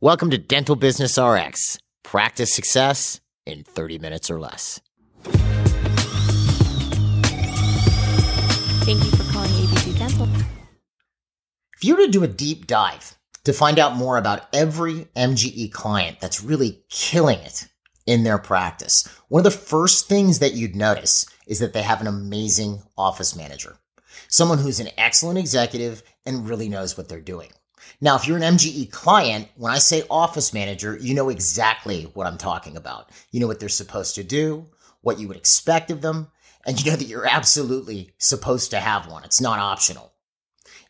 Welcome to Dental Business RX. Practice success in 30 minutes or less. Thank you for calling ABC Dental. If you were to do a deep dive to find out more about every MGE client that's really killing it in their practice, one of the first things that you'd notice is that they have an amazing office manager, someone who's an excellent executive and really knows what they're doing. Now, if you're an MGE client, when I say office manager, you know exactly what I'm talking about. You know what they're supposed to do, what you would expect of them, and you know that you're absolutely supposed to have one. It's not optional.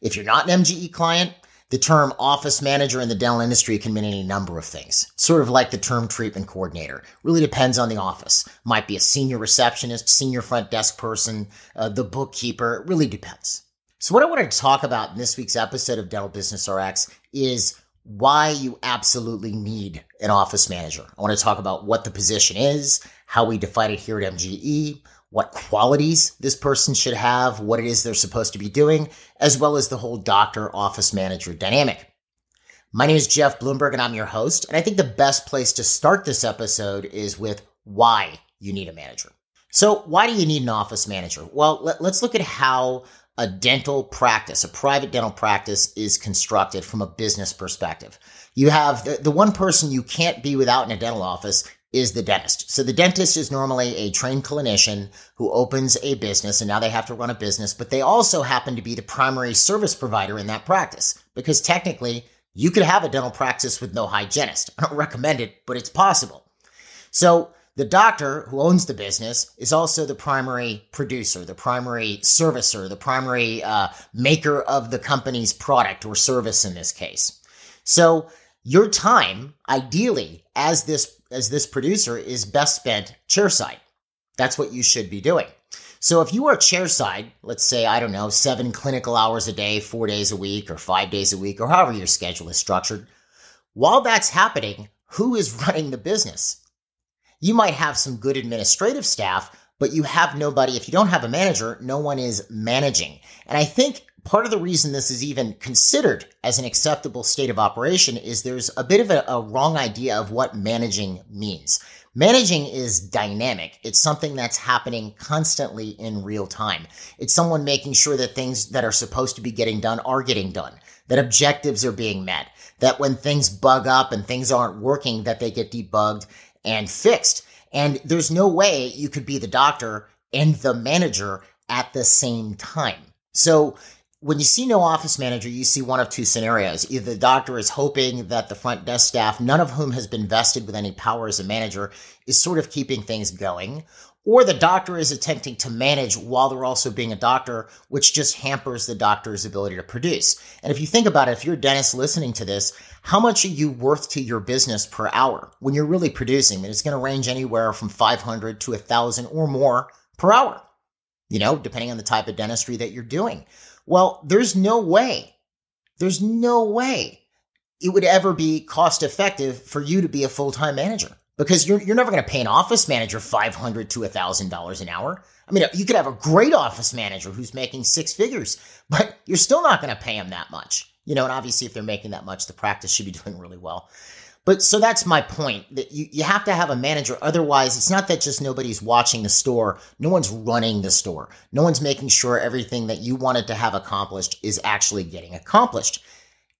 If you're not an MGE client, the term office manager in the dental industry can mean any number of things. It's sort of like the term treatment coordinator. Really depends on the office. Might be a senior receptionist, senior front desk person, the bookkeeper. It really depends. So what I want to talk about in this week's episode of Dental Business RX is why you absolutely need an office manager. I want to talk about what the position is, how we define it here at MGE, what qualities this person should have, what it is they're supposed to be doing, as well as the whole doctor office manager dynamic. My name is Jeff Blumberg and I'm your host. And I think the best place to start this episode is with why you need a manager. So why do you need an office manager? Well, let's look at how a dental practice, a private dental practice is constructed from a business perspective. You have the one person you can't be without in a dental office is the dentist. So the dentist is normally a trained clinician who opens a business and now they have to run a business, but they also happen to be the primary service provider in that practice because technically you could have a dental practice with no hygienist. I don't recommend it, but it's possible. So the doctor who owns the business is also the primary producer, the primary servicer, the primary maker of the company's product or service in this case. So your time, ideally, as this producer is best spent chairside. That's what you should be doing. So if you are chairside, let's say, 7 clinical hours a day, 4 days a week, or 5 days a week, or however your schedule is structured, while that's happening, who is running the business? You might have some good administrative staff, but you have nobody. If you don't have a manager, no one is managing. And I think part of the reason this is even considered as an acceptable state of operation is there's a bit of a wrong idea of what managing means. Managing is dynamic. It's something that's happening constantly in real time. It's someone making sure that things that are supposed to be getting done are getting done, that objectives are being met, that when things bug up and things aren't working, that they get debugged and fixed. And there's no way you could be the doctor and the manager at the same time. So when you see no office manager, you see one of two scenarios. Either the doctor is hoping that the front desk staff, none of whom has been vested with any power as a manager, is sort of keeping things going, or the doctor is attempting to manage while they're also being a doctor, which just hampers the doctor's ability to produce. And if you think about it, if you're a dentist listening to this, how much are you worth to your business per hour when you're really producing? I mean, it's going to range anywhere from 500 to 1,000 or more per hour, depending on the type of dentistry that you're doing. Well, there's no way it would ever be cost effective for you to be a full-time manager because you're never going to pay an office manager $500 to $1,000 an hour. I mean, you could have a great office manager who's making six figures, but you're still not going to pay him that much. And obviously if they're making that much, the practice should be doing really well. But so that's my point, that you have to have a manager. Otherwise, it's not that just nobody's watching the store. No one's running the store. No one's making sure everything that you wanted to have accomplished is actually getting accomplished.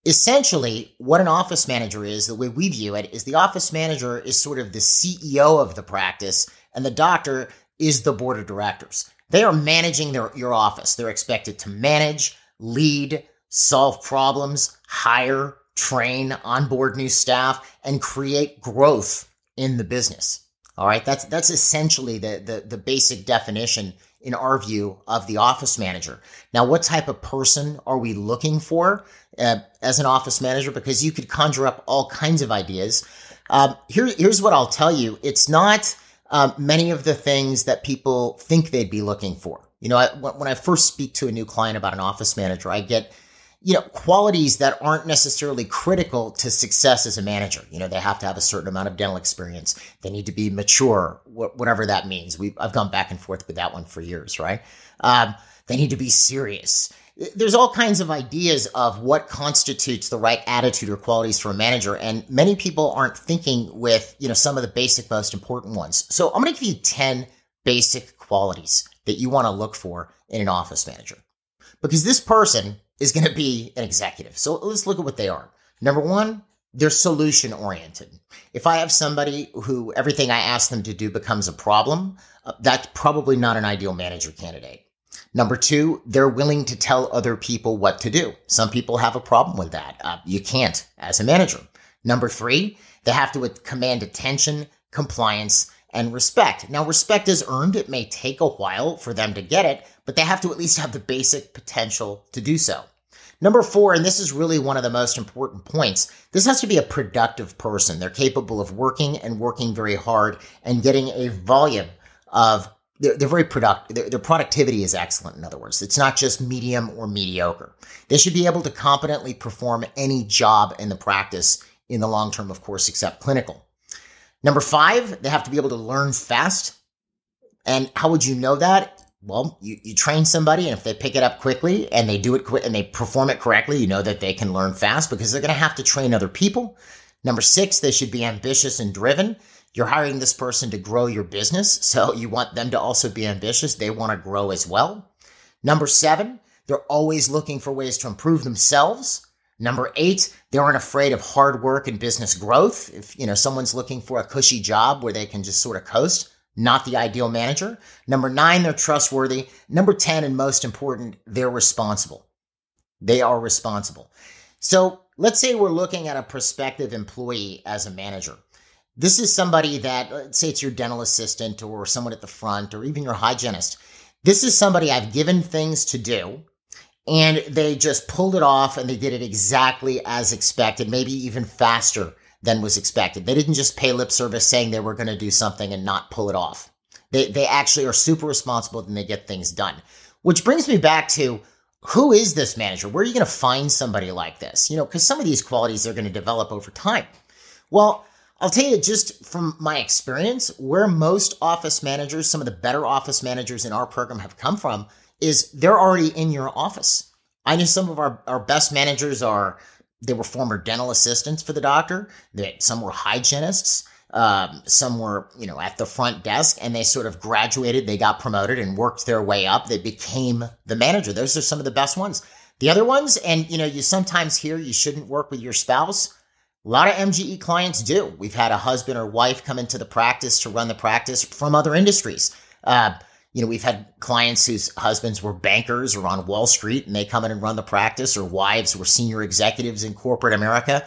Essentially, what an office manager is, the way we view it, is the office manager is sort of the CEO of the practice, and the doctor is the board of directors. They are managing your office. They're expected to manage, lead, solve problems, hire, train, onboard new staff, and create growth in the business. All right, that's essentially the basic definition in our view of the office manager. Now, what type of person are we looking for as an office manager? Because you could conjure up all kinds of ideas. Here's what I'll tell you. It's not many of the things that people think they'd be looking for. When I first speak to a new client about an office manager, I get qualities that aren't necessarily critical to success as a manager. They have to have a certain amount of dental experience. They need to be mature, whatever that means. I've gone back and forth with that one for years, right? They need to be serious. there's all kinds of ideas of what constitutes the right attitude or qualities for a manager, and many people aren't thinking with, some of the basic, most important ones. So I'm going to give you 10 basic qualities that you want to look for in an office manager, because this person is going to be an executive. So let's look at what they are. Number one, they're solution oriented. If I have somebody who everything I ask them to do becomes a problem, that's probably not an ideal manager candidate. Number two, they're willing to tell other people what to do. Some people have a problem with that. You can't as a manager. Number three, they have to command attention, compliance, and respect. Now, respect is earned. It may take a while for them to get it, but they have to at least have the basic potential to do so. Number four, and this is really one of the most important points, this has to be a productive person. They're capable of working and working very hard and getting a volume of they're very productive. Their productivity is excellent, in other words. It's not just medium or mediocre. They should be able to competently perform any job in the practice in the long term, of course, except clinical. Number five, they have to be able to learn fast. And how would you know that? Well, you train somebody, and if they pick it up quickly and they do it and they perform it correctly, you know that they can learn fast because they're going to have to train other people. Number six, they should be ambitious and driven. You're hiring this person to grow your business, so you want them to also be ambitious. They want to grow as well. Number seven, they're always looking for ways to improve themselves. Number eight, they aren't afraid of hard work and business growth. If someone's looking for a cushy job where they can just sort of coast, not the ideal manager. Number nine, they're trustworthy. Number 10, and most important, they're responsible. They are responsible. So let's say we're looking at a prospective employee as a manager. This is somebody that, let's say it's your dental assistant or someone at the front or even your hygienist. This is somebody I've given things to do and they just pulled it off and they did it exactly as expected, maybe even faster than was expected. They didn't just pay lip service saying they were going to do something and not pull it off. They actually are super responsible and they get things done. Which brings me back to, who is this manager? Where are you going to find somebody like this? Because some of these qualities are going to develop over time. Well, I'll tell you just from my experience, where most office managers, some of the better office managers in our program have come from, is they're already in your office. I know some of our best managers they were former dental assistants for the doctor. Some were hygienists. Some were, at the front desk, and they sort of graduated. They got promoted and worked their way up. They became the manager. Those are some of the best ones. The other ones, and you sometimes hear you shouldn't work with your spouse. A lot of MGE clients do. We've had a husband or wife come into the practice to run the practice from other industries. We've had clients whose husbands were bankers or on Wall Street and they come in and run the practice, or wives were senior executives in corporate America.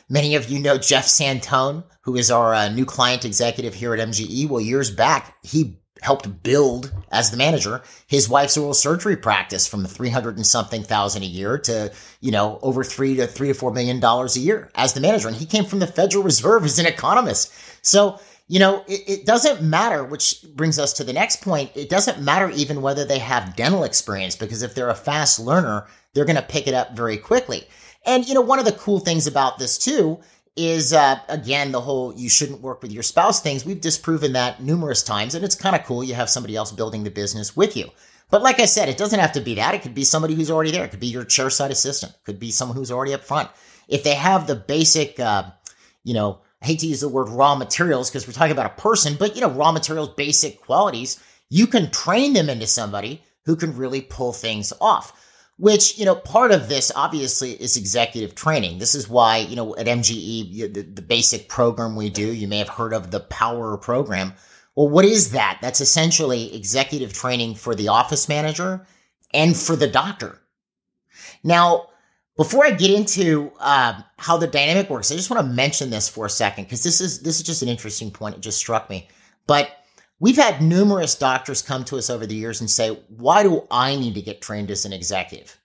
Many of you know Jeff Santone, who is our new client executive here at MGE. Well, years back, he helped build, as the manager, his wife's oral surgery practice from 300 and something thousand a year to, over $3 to $4 million a year as the manager. And he came from the Federal Reserve as an economist. So, it doesn't matter, which brings us to the next point. It doesn't matter even whether they have dental experience, because if they're a fast learner, they're going to pick it up very quickly. And, one of the cool things about this too is, again, the whole you shouldn't work with your spouse things. We've disproven that numerous times, and it's kind of cool. You have somebody else building the business with you. But like I said, it doesn't have to be that. It could be somebody who's already there. It could be your chairside assistant. It could be someone who's already up front. If they have the basic, I hate to use the word raw materials because we're talking about a person, but, raw materials, basic qualities, you can train them into somebody who can really pull things off. Which, part of this obviously is executive training. This is why, at MGE, the basic program we do, you may have heard of the Power program. Well, what is that? That's essentially executive training for the office manager and for the doctor. Now, before I get into how the dynamic works, I just want to mention this for a second, because this is just an interesting point. It just struck me. But we've had numerous doctors come to us over the years and say, why do I need to get trained as an executive?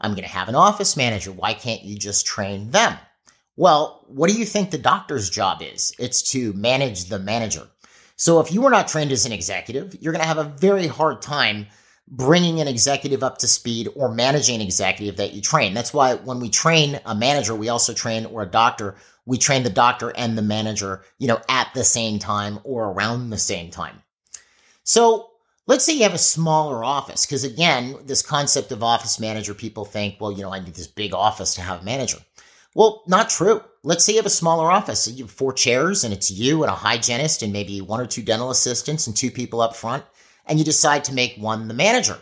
I'm going to have an office manager. Why can't you just train them? Well, what do you think the doctor's job is? It's to manage the manager. So if you were not trained as an executive, you're going to have a very hard time bringing an executive up to speed or managing an executive that you train. That's why when we train a manager, we also train, or a doctor, we train the doctor and the manager, at the same time or around the same time. So Let's say you have a smaller office, because again, this concept of office manager, people think, well, I need this big office to have a manager. Well, not true. Let's say you have a smaller office. So you have 4 chairs and it's you and a hygienist and maybe 1 or 2 dental assistants and 2 people up front. And you decide to make one the manager,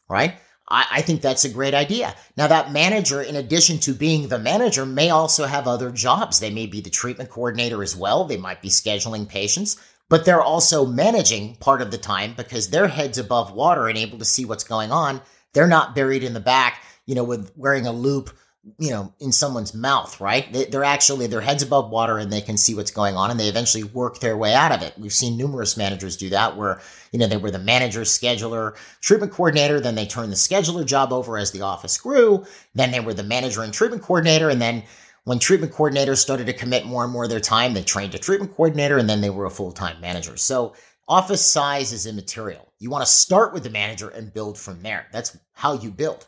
right? I think that's a great idea. Now, that manager, in addition to being the manager, may also have other jobs. They may be the treatment coordinator as well. They might be scheduling patients, but they're also managing part of the time because their head's above water and able to see what's going on. They're not buried in the back, with wearing a loop, in someone's mouth, right? They're actually, their head's above water and they can see what's going on and they eventually work their way out of it. We've seen numerous managers do that where, they were the manager, scheduler, treatment coordinator, then they turned the scheduler job over as the office grew. Then they were the manager and treatment coordinator. And then when treatment coordinators started to commit more and more of their time, they trained a treatment coordinator and then they were a full-time manager. So office size is immaterial. You want to start with the manager and build from there. That's how you build.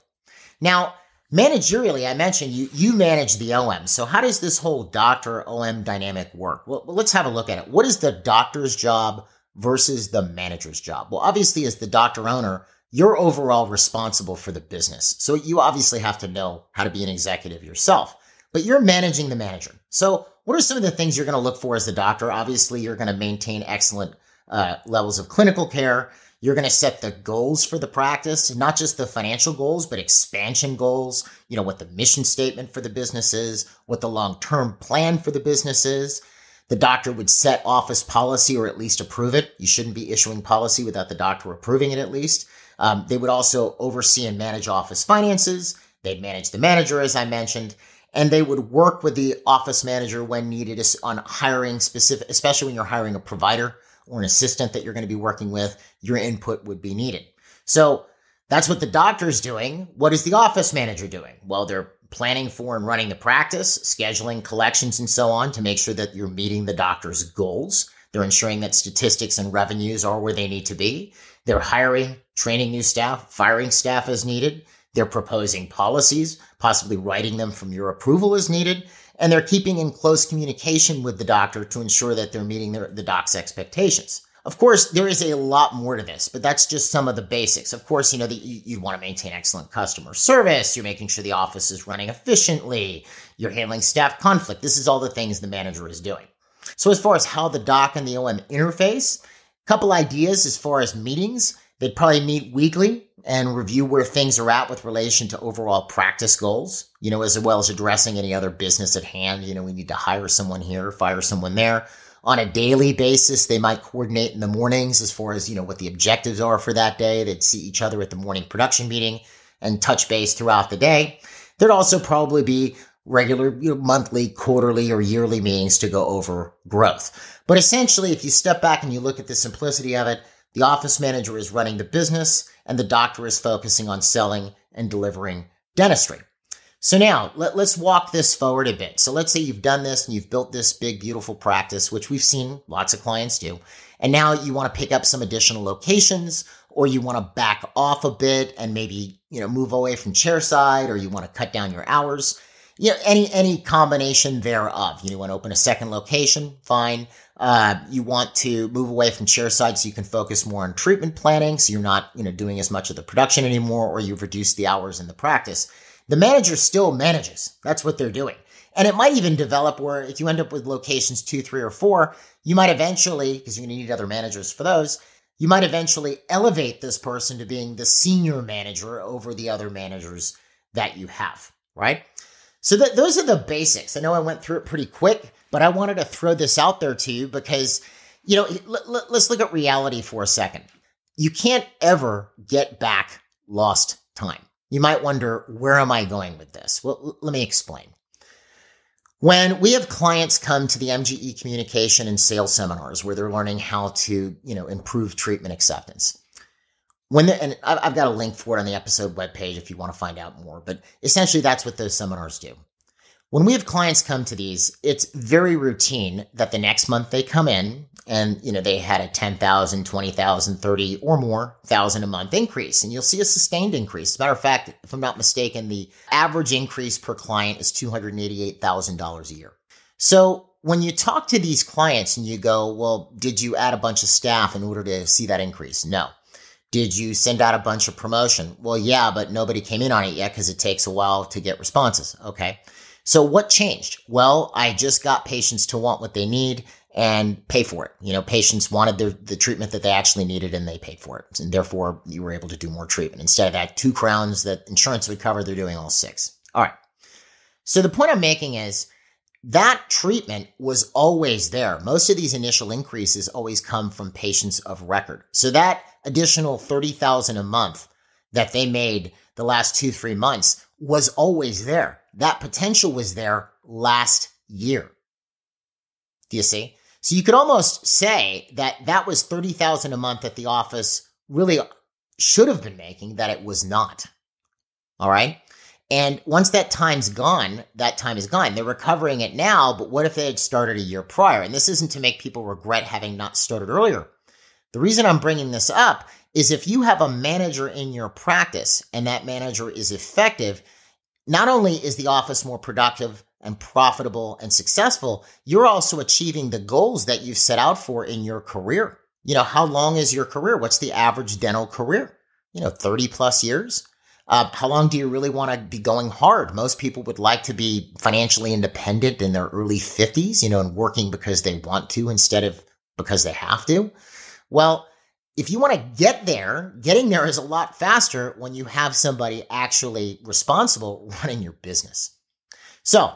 Now, managerially, I mentioned you manage the OM. So how does this whole doctor-OM dynamic work? Well, let's have a look at it. What is the doctor's job versus the manager's job? Well, obviously, as the doctor owner, you're overall responsible for the business. So you obviously have to know how to be an executive yourself, but you're managing the manager. So what are some of the things you're going to look for as the doctor? Obviously, you're going to maintain excellent levels of clinical care. You're going to set the goals for the practice, not just the financial goals, but expansion goals, what the mission statement for the business is, what the long-term plan for the business is. The doctor would set office policy or at least approve it. You shouldn't be issuing policy without the doctor approving it at least. They would also oversee and manage office finances. They'd manage the manager, as I mentioned, and they would work with the office manager when needed on hiring specific, especially when you're hiring a provider or an assistant that you're going to be working with, your input would be needed. So that's what the doctor's doing. What is the office manager doing? Well, they're planning for and running the practice, scheduling collections and so on to make sure that you're meeting the doctor's goals. They're ensuring that statistics and revenues are where they need to be. They're hiring, training new staff, firing staff as needed. They're proposing policies, possibly writing them from your approval as needed. And they're keeping in close communication with the doctor to ensure that they're meeting the doc's expectations. Of course, there is a lot more to this, but that's just some of the basics. Of course, you want to maintain excellent customer service. You're making sure the office is running efficiently. You're handling staff conflict. This is all the things the manager is doing. So as far as how the doc and the OM interface, a couple ideas as far as meetings. They'd probably meet weekly and review where things are at with relation to overall practice goals, as well as addressing any other business at hand. We need to hire someone here, fire someone there. On a daily basis, they might coordinate in the mornings as far as, what the objectives are for that day. They'd see each other at the morning production meeting and touch base throughout the day. There'd also probably be regular, monthly, quarterly, or yearly meetings to go over growth. But essentially, if you step back and you look at the simplicity of it, the office manager is running the business and the doctor is focusing on selling and delivering dentistry. So now let's walk this forward a bit. So let's say you've done this and you've built this big, beautiful practice, which we've seen lots of clients do. And now you want to pick up some additional locations, or you want to back off a bit and maybe, move away from chairside, or you want to cut down your hours. Any combination thereof. You want to open a second location, fine. You want to move away from chairside so you can focus more on treatment planning, so you're not, doing as much of the production anymore, or you've reduced the hours in the practice. The manager still manages. That's what they're doing. And it might even develop where if you end up with locations 2, 3, or 4, you might eventually, because you're going to need other managers for those, you might eventually elevate this person to being the senior manager over the other managers that you have, right? So those are the basics. I know I went through it pretty quick, but I wanted to throw this out there to you because, let's look at reality for a second. You can't ever get back lost time. You might wonder, where am I going with this? Well, let me explain. When we have clients come to the MGE communication and sales seminars where they're learning how to, improve treatment acceptance. And I've got a link for it on the episode webpage if you want to find out more, but essentially that's what those seminars do. When we have clients come to these, it's very routine that the next month they come in and, they had a 10,000, 20,000, 30 or more thousand a month increase. And you'll see a sustained increase. As a matter of fact, if I'm not mistaken, the average increase per client is $288,000 a year. So when you talk to these clients and you go, well, did you add a bunch of staff in order to see that increase? No. Did you send out a bunch of promotion? Well, yeah, but nobody came in on it yet because it takes a while to get responses. Okay. So what changed? Well, I just got patients to want what they need and pay for it. Patients wanted the treatment that they actually needed and they paid for it. And therefore you were able to do more treatment. Instead of that 2 crowns that insurance would cover, they're doing all 6. All right. So the point I'm making is that treatment was always there. Most of these initial increases always come from patients of record. So that additional $30,000 a month that they made the last 2-3 months was always there. That potential was there last year. Do you see? So you could almost say that was $30,000 a month that the office really should have been making, that it was not. All right. And once that time is gone. They're recovering it now, but what if they had started a year prior? And this isn't to make people regret having not started earlier. The reason I'm bringing this up is if you have a manager in your practice and that manager is effective, not only is the office more productive and profitable and successful, you're also achieving the goals that you've set out for in your career. How long is your career? What's the average dental career? 30 plus years. How long do you really want to be going hard? Most people would like to be financially independent in their early 50s, and working because they want to instead of because they have to. Well, if you want to get there, getting there is a lot faster when you have somebody actually responsible running your business. So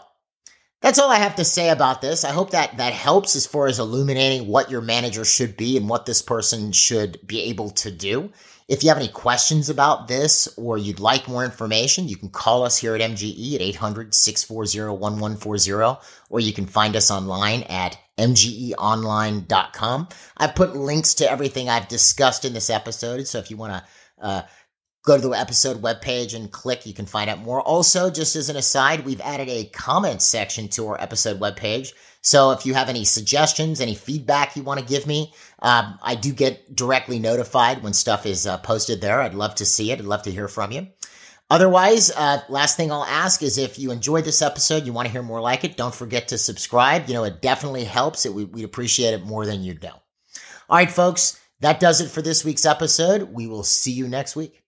that's all I have to say about this. I hope that helps as far as illuminating what your manager should be and what this person should be able to do. If you have any questions about this or you'd like more information, you can call us here at MGE at 800-640-1140, or you can find us online at mgeonline.com. I've put links to everything I've discussed in this episode, so if you want to go to the episode webpage and click, you can find out more. Also, just as an aside, we've added a comment section to our episode webpage. So if you have any suggestions, any feedback you want to give me, I do get directly notified when stuff is posted there. I'd love to see it. I'd love to hear from you. Otherwise, last thing I'll ask is if you enjoyed this episode, you want to hear more like it, don't forget to subscribe. It definitely helps. We'd appreciate it more than you'd know. All right, folks, that does it for this week's episode. We will see you next week.